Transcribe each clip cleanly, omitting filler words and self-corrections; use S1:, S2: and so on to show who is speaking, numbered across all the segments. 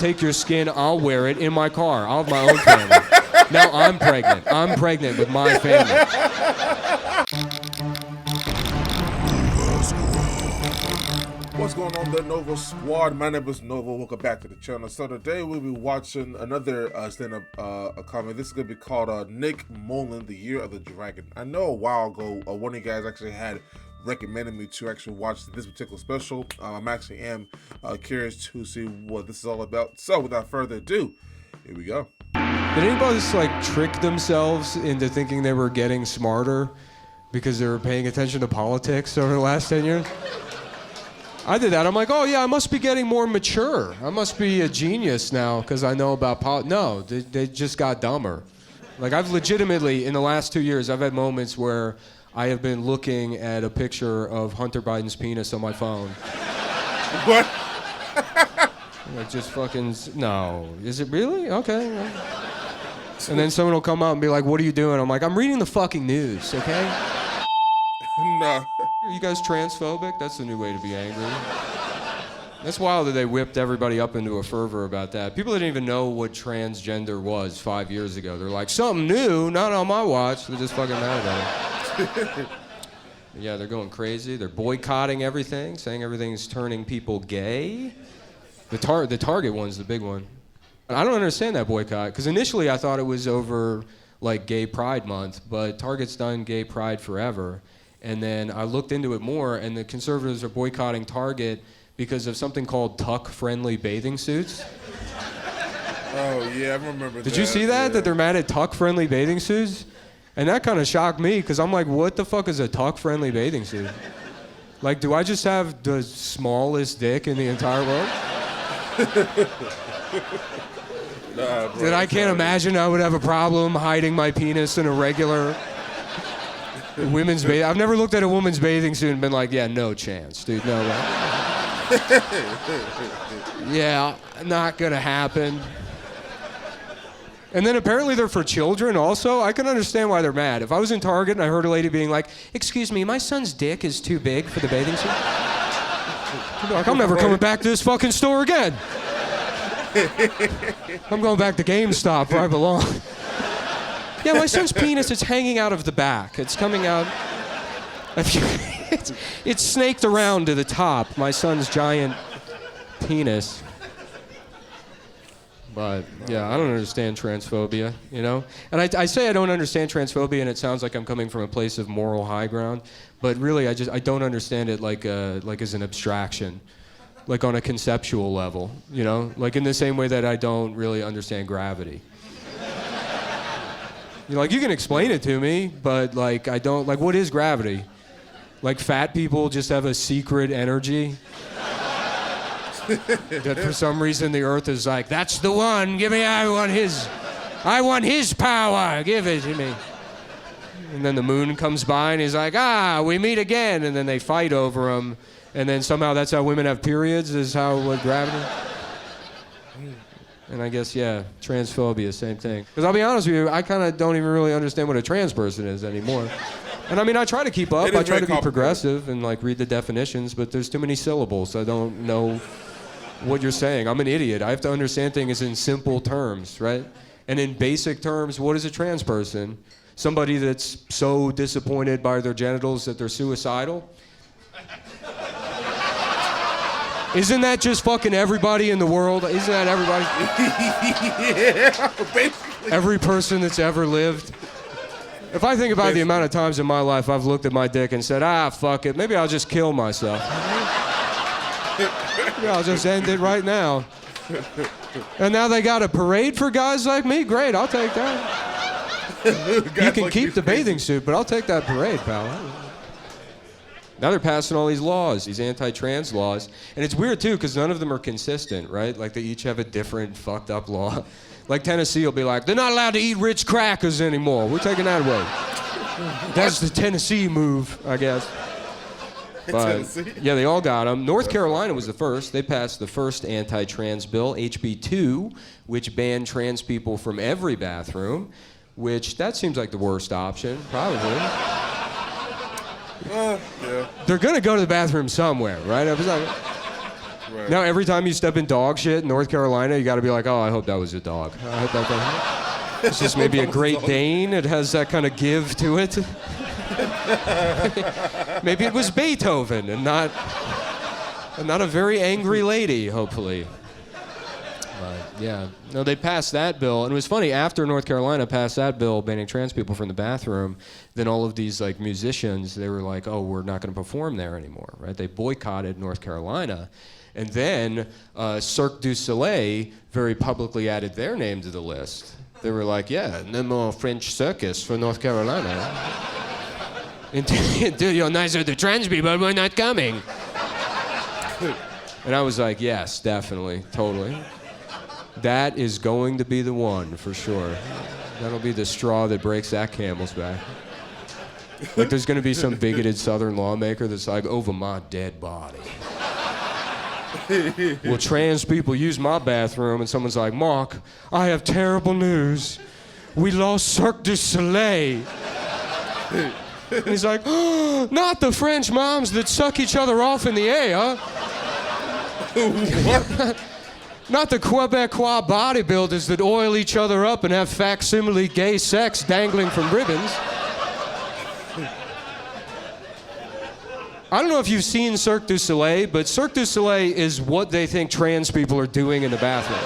S1: take your skin, I'll wear it in my car. I'll have my own family. Now I'm pregnant. I'm pregnant with my family.
S2: What's going on, the Nova Squad? My name is Nova. Welcome back to the channel. So today we'll be watching another stand-up comedy. This is going to be called Nick Mullen, The Year of the Dragon. I know a while ago, one of you guys actually had recommended me to actually watch this particular special. I'm actually curious to see what this is all about. So without further ado, here we go.
S1: Did anybody just like trick themselves into thinking they were getting smarter because they were paying attention to politics over the last 10 years? I did that. I'm like, oh yeah, I must be getting more mature. I must be a genius now because I know about politics. No, they just got dumber. Like I've legitimately, in the last 2 years, I've had moments where I have been looking at a picture of Hunter Biden's penis on my phone.
S2: What?
S1: Like just fucking, no. Is it really? Okay. And then someone will come out and be like, what are you doing? I'm like, I'm reading the fucking news, okay?
S2: No.
S1: Are you guys transphobic? That's the new way to be angry. That's wild that they whipped everybody up into a fervor about that. People didn't even know what transgender was 5 years ago. They're like, something new, not on my watch. They're just fucking mad about it. Yeah, they're going crazy. They're boycotting everything, saying everything's turning people gay. The Target one's the big one. I don't understand that boycott, because initially I thought it was over like Gay Pride Month, but Target's done Gay Pride forever. And then I looked into it more, and the conservatives are boycotting Target because of something called tuck-friendly bathing suits.
S2: Oh, yeah, I remember that.
S1: Did you see that?
S2: Yeah.
S1: That they're mad at tuck-friendly bathing suits? And that kind of shocked me, because I'm like, what the fuck is a tuck-friendly bathing suit? Like, do I just have the smallest dick in the entire world?
S2: Nah, bro,
S1: That I can't imagine I would have a problem hiding my penis in a regular women's bathing. I've never looked at a woman's bathing suit and been like, yeah, no chance, dude, no way. Yeah, not gonna happen. And then apparently they're for children also. I can understand why they're mad. If I was in Target and I heard a lady being like, excuse me, my son's dick is too big for the bathing suit. I'd be like, I'm never coming back to this fucking store again. I'm going back to GameStop where I belong. Yeah, my son's penis is hanging out of the back. It's coming out. It's snaked around to the top. My son's giant penis. But yeah, I don't understand transphobia, you know? And I say I don't understand transphobia, and it sounds like I'm coming from a place of moral high ground. But really, I don't understand it like as an abstraction, like on a conceptual level, you know? Like in the same way that I don't really understand gravity. You know, like you can explain it to me, but like I don't, like what is gravity? Like fat people just have a secret energy? That for some reason the earth is like, that's the one, give me, I want his power, give it to me. And then the moon comes by and he's like, we meet again, and then they fight over him, and then somehow that's how women have periods, is what gravity? And I guess, yeah, transphobia, same thing. Because I'll be honest with you, I kind of don't even really understand what a trans person is anymore. And I mean, I try to keep up, I try to be progressive and like read the definitions, but there's too many syllables. I don't know what you're saying. I'm an idiot. I have to understand things in simple terms, right? And in basic terms, what is a trans person? Somebody that's so disappointed by their genitals that they're suicidal? Isn't that just fucking everybody in the world? Isn't that everybody?
S2: Yeah, basically.
S1: Every person that's ever lived? If I think about the amount of times in my life I've looked at my dick and said, fuck it, maybe I'll just kill myself. Maybe I'll just end it right now. And now they got a parade for guys like me? Great, I'll take that. You can keep the bathing suit, but I'll take that parade, pal. Now they're passing all these laws, these anti-trans laws. And it's weird, too, because none of them are consistent, right? Like, they each have a different fucked up law. Like, Tennessee will be like, they're not allowed to eat Ritz crackers anymore. We're taking that away. That's the Tennessee move, I guess. But, yeah, they all got them. North Carolina was the first. They passed the first anti-trans bill, HB 2, which banned trans people from every bathroom, which that seems like the worst option, probably.
S2: Yeah.
S1: They're going to go to the bathroom somewhere, right?
S2: Right.
S1: Now every time you step in dog shit in North Carolina, you got to be like, oh, I hope that was a dog. I hope that it's just maybe a Great Dane. It has that kind of give to it. Maybe it was Beethoven and not a very angry lady, hopefully. But yeah, no, they passed that bill, and it was funny. After North Carolina passed that bill banning trans people from the bathroom, then all of these like musicians, they were like, oh, we're not going to perform there anymore, right? They boycotted North Carolina, and then Cirque du Soleil very publicly added their name to the list. They were like, yeah, no more French circus for North Carolina. Until you're nicer to trans people, we're not coming. And I was like, yes, definitely, totally. That is going to be the one, for sure. That'll be the straw that breaks that camel's back. Like, there's going to be some bigoted Southern lawmaker that's like, over my dead body. Will trans people use my bathroom? And someone's like, Mark, I have terrible news. We lost Cirque du Soleil. And he's like, oh, not the French moms that suck each other off in the air.
S2: What?
S1: Not the Quebecois bodybuilders that oil each other up and have facsimile gay sex dangling from ribbons. I don't know if you've seen Cirque du Soleil, but Cirque du Soleil is what they think trans people are doing in the bathroom.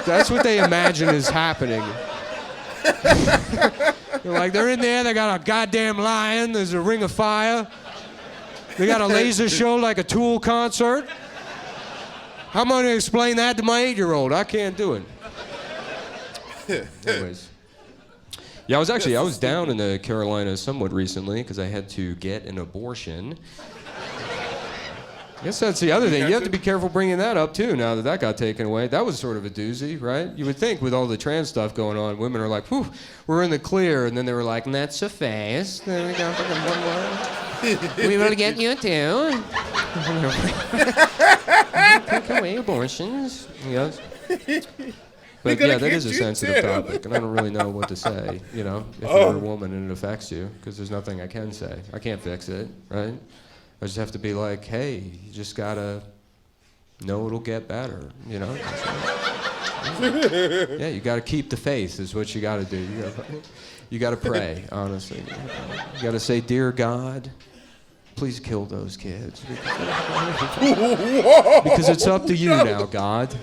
S1: That's what they imagine is happening. They're like, they're in there, they got a goddamn lion, there's a ring of fire. They got a laser show like a Tool concert. How am I going to explain that to my 8-year-old? I can't do it. Anyways. Yeah, I was down in the Carolinas somewhat recently because I had to get an abortion. I guess that's the other thing. You have to be careful bringing that up, too, now that got taken away. That was sort of a doozy, right? You would think with all the trans stuff going on, women are like, whew, we're in the clear. And then they were like, not so fast. Then we got fucking one more. We will get you, too. Take away abortions. Yes. But yeah, that is a sensitive topic, and I don't really know what to say, you know, if you're a woman and it affects you, because there's nothing I can say. I can't fix it, right? I just have to be like, hey, you just gotta know it'll get better, you know? Yeah, you gotta keep the faith is what you gotta do. You gotta pray, honestly. You gotta say, dear God, please kill those kids. Because it's up to you now, God.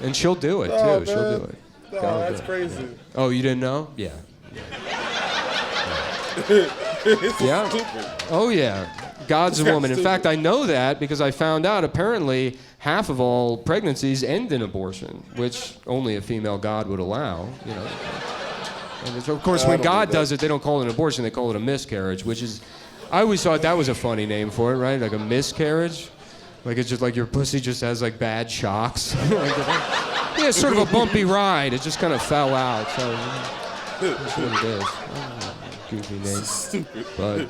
S1: And she'll do it, too. She'll do it.
S2: No, that's crazy.
S1: Yeah. Oh, you didn't know? Yeah. Yeah.
S2: Stupid.
S1: Oh, yeah. God's a woman. In fact, I know that because I found out apparently half of all pregnancies end in abortion, which only a female God would allow, you know. And of course, when God does it, they don't call it an abortion, they call it a miscarriage, which is... I always thought that was a funny name for it, right? Like a miscarriage. Like it's just like your pussy just has like bad shocks. Yeah, it's sort of a bumpy ride. It just kind of fell out. So that's what it is. Goofy name.
S2: Stupid.
S1: But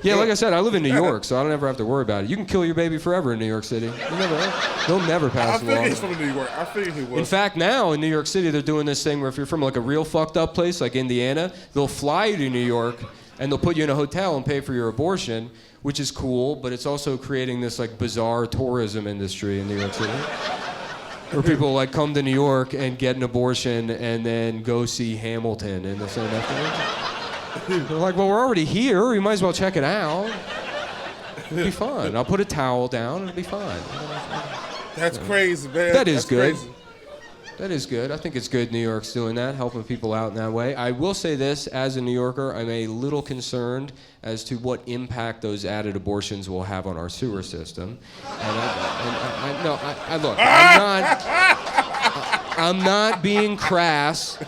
S1: yeah, like I said, I live in New York, so I don't ever have to worry about it. You can kill your baby forever in New York City. They'll never pass a law.
S2: I figured he's from New York. I figured he was.
S1: In fact, now in New York City, they're doing this thing where if you're from like a real fucked up place like Indiana, they'll fly you to New York and they'll put you in a hotel and pay for your abortion, which is cool, but it's also creating this like bizarre tourism industry in New York City. Where people like come to New York and get an abortion and then go see Hamilton in the same afternoon. They're like, well, we're already here. We might as well check it out. It'll be fun. I'll put a towel down. It'll be fine.
S2: That's crazy, man.
S1: That is
S2: That's
S1: good.
S2: Crazy.
S1: That is good. I think it's good New York's doing that, helping people out in that way. I will say this, as a New Yorker, I'm a little concerned as to what impact those added abortions will have on our sewer system. And look, I'm not being crass.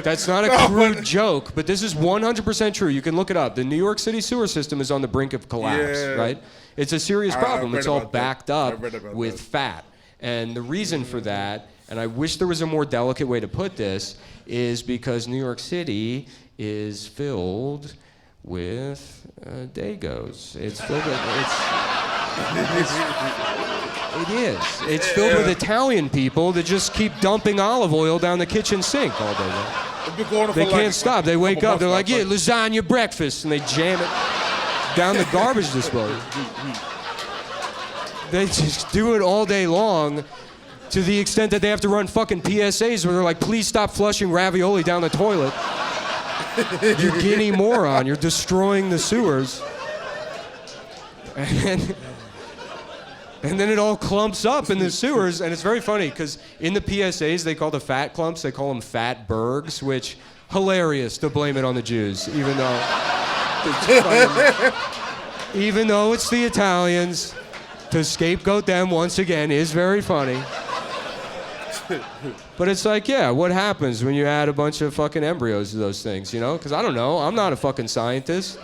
S1: That's not a crude joke, but this is 100% true. You can look it up. The New York City sewer system is on the brink of collapse, right? It's a serious problem. It's all backed up with fat. And the reason for that, and I wish there was a more delicate way to put this, is because New York City is filled with Dagos. It's filled with, It's filled with Italian people that just keep dumping olive oil down the kitchen sink all day long. They can't stop. They wake up, they're like, yeah, lasagna breakfast, and they jam it down the garbage disposal. They just do it all day long to the extent that they have to run fucking PSAs where they're like, please stop flushing ravioli down the toilet. You guinea moron, you're destroying the sewers. And then it all clumps up in the sewers, and it's very funny because in the PSAs they call the fat clumps, they call them fat bergs, which hilarious to blame it on the Jews, even though it's the Italians, to scapegoat them once again is very funny. But it's like, yeah, what happens when you add a bunch of fucking embryos to those things, you know? Because I don't know, I'm not a fucking scientist,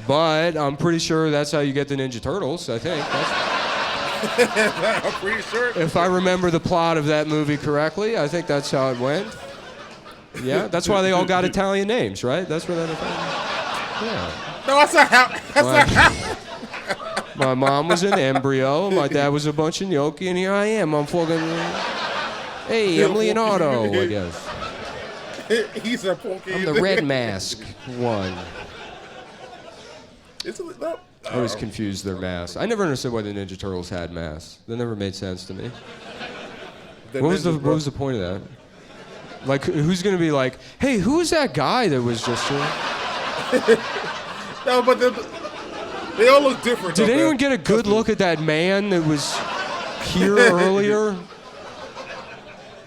S1: but I'm pretty sure that's how you get the Ninja Turtles, I think.
S2: I'm pretty sure.
S1: If I remember the plot of that movie correctly, I think that's how it went. Yeah, that's why they all got Italian names, right? That's where that. Yeah.
S2: No, that's not how.
S1: My mom was an embryo, my dad was a bunch of gnocchi, and here I am. I'm fucking. Hey, I'm Leonardo, I guess.
S2: He's a porky.
S1: I'm the red mask one.
S2: I
S1: always confused their masks. I never understood why the Ninja Turtles had masks. That never made sense to me. What was the point of that? Like, who's gonna be like, hey, who was that guy that was just here?
S2: No, but they all look different.
S1: Did anyone get a good look at that man that was here earlier?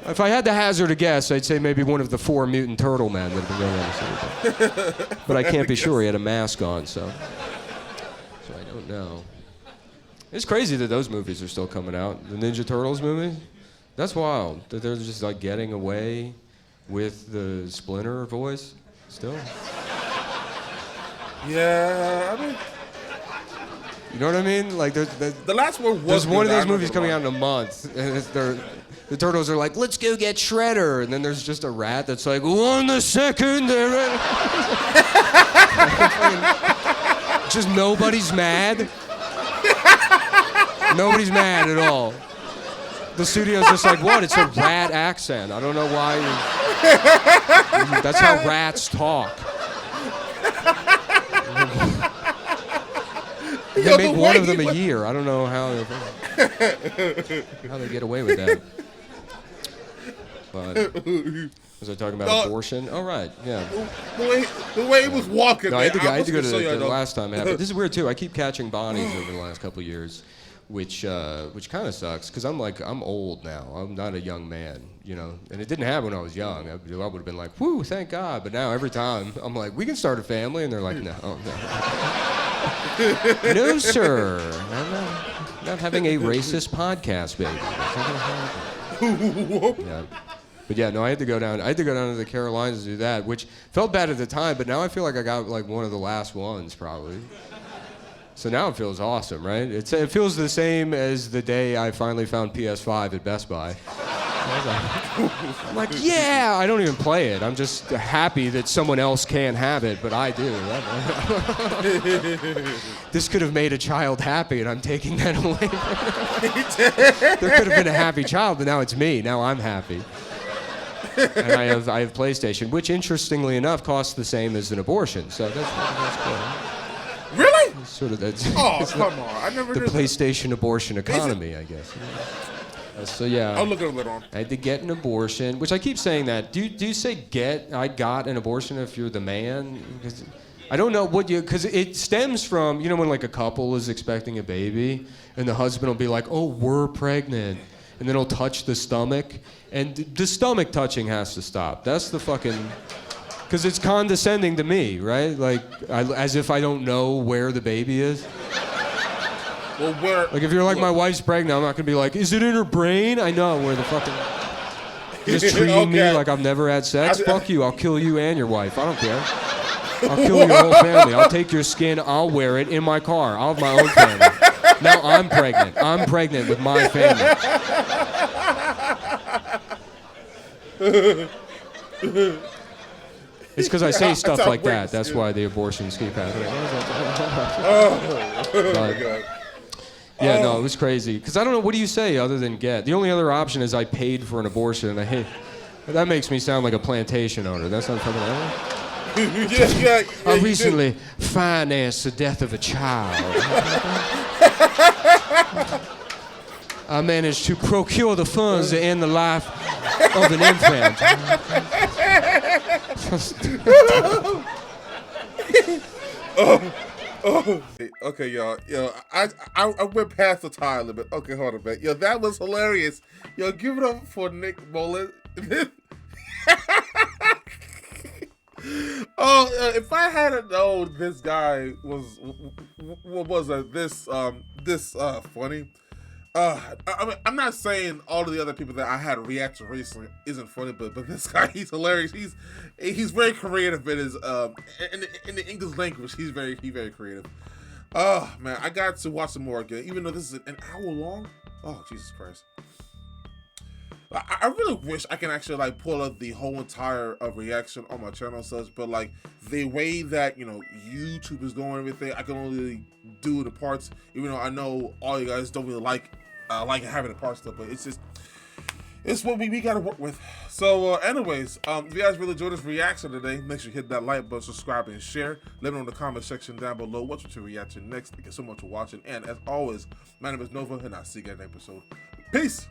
S1: If I had to hazard a guess, I'd say maybe one of the 4 mutant turtle men that have been going on the scene. But I can't be sure. He had a mask on, so I don't know. It's crazy that those movies are still coming out. The Ninja Turtles movie? That's wild. That they're just like getting away with the Splinter voice still.
S2: Yeah, I mean,
S1: you know what I mean? Like the
S2: last one was.
S1: There's one of those movies coming out in a month, and the turtles are like, let's go get Shredder, and then there's just a rat that's like, 1 second. Just nobody's mad. Nobody's mad at all. The studio's just like, what? It's a rat accent. I don't know why. That's how rats talk. They make one of them a year. I don't know how they get away with that. But was I talking about abortion? Oh, right, yeah.
S2: The way he was walking.
S1: No, I had to go to the last time it happened. This is weird too. I keep catching bodies over the last couple of years, which kind of sucks because I'm old now. I'm not a young man, you know. And it didn't happen when I was young. I would have been like, whoo, thank God. But now every time I'm like, we can start a family, and they're like, no. No, sir. I'm not having a racist podcast, baby. That's not gonna happen. Yeah. But yeah, no, I had to go down to the Carolinas to do that, which felt bad at the time, but now I feel like I got like one of the last ones probably. So now it feels awesome, right? It feels the same as the day I finally found PS5 at Best Buy. I'm like, yeah, I don't even play it. I'm just happy that someone else can't have it, but I do. This could have made a child happy, and I'm taking that away. There could have been a happy child, but now it's me. Now I'm happy. And I have PlayStation, which interestingly enough costs the same as an abortion. So that's cool.
S2: Really?
S1: Sort of that's.
S2: Come on! I never
S1: the
S2: knew
S1: PlayStation abortion economy, I guess. So yeah.
S2: I'll look at it later on.
S1: I had to get an abortion, which I keep saying that. Do you say get? I got an abortion if you're the man? Because I don't know what because it stems from when like a couple is expecting a baby and the husband will be like, oh, we're pregnant, and then he'll touch the stomach, and the stomach touching has to stop. That's the fucking. Because it's condescending to me, right? Like, as if I don't know where the baby is.
S2: Well, where?
S1: Like, if you're like, my wife's pregnant, I'm not gonna be like, is it in her brain? I know where the fucking. Just treating me like I've never had sex. Fuck you! I'll kill you and your wife. I don't care. I'll kill your whole family. I'll take your skin. I'll wear it in my car. I'll have my own family. Now I'm pregnant. I'm pregnant with my family. It's because I say stuff like that. That's why the abortions keep happening.
S2: Oh my God.
S1: Yeah, no, it was crazy. Because I don't know, what do you say other than get? The only other option is I paid for an abortion, and I hate. That makes me sound like a plantation owner. That's not fucking I recently financed the death of a child. I managed to procure the funds to end the life of an infant.
S2: Okay, y'all. Yo, I went past the tie a little bit. Okay, hold on, man. Yo, that was hilarious. Yo, give it up for Nick Mullen. If I hadn't known this guy was this funny. I mean, I'm not saying all of the other people that I had react to recently isn't funny, but this guy, he's hilarious. He's very creative in his in the English language. He's very creative. Oh man, I got to watch some more again, even though this is an hour long. Oh Jesus Christ! I really wish I can actually like pull up the whole entire reaction on my channel and such, but like the way that YouTube is going and everything, I can only do the parts. Even though I know all you guys don't really like having the part stuff, but it's what we gotta work with. So anyways, if you guys really enjoyed this reaction today, make sure you hit that like button, subscribe, and share. Let me know in the comment section down below what you should react to next. Thank you so much for watching, and as always, my name is Nova, and I'll see you guys in the next episode. Peace.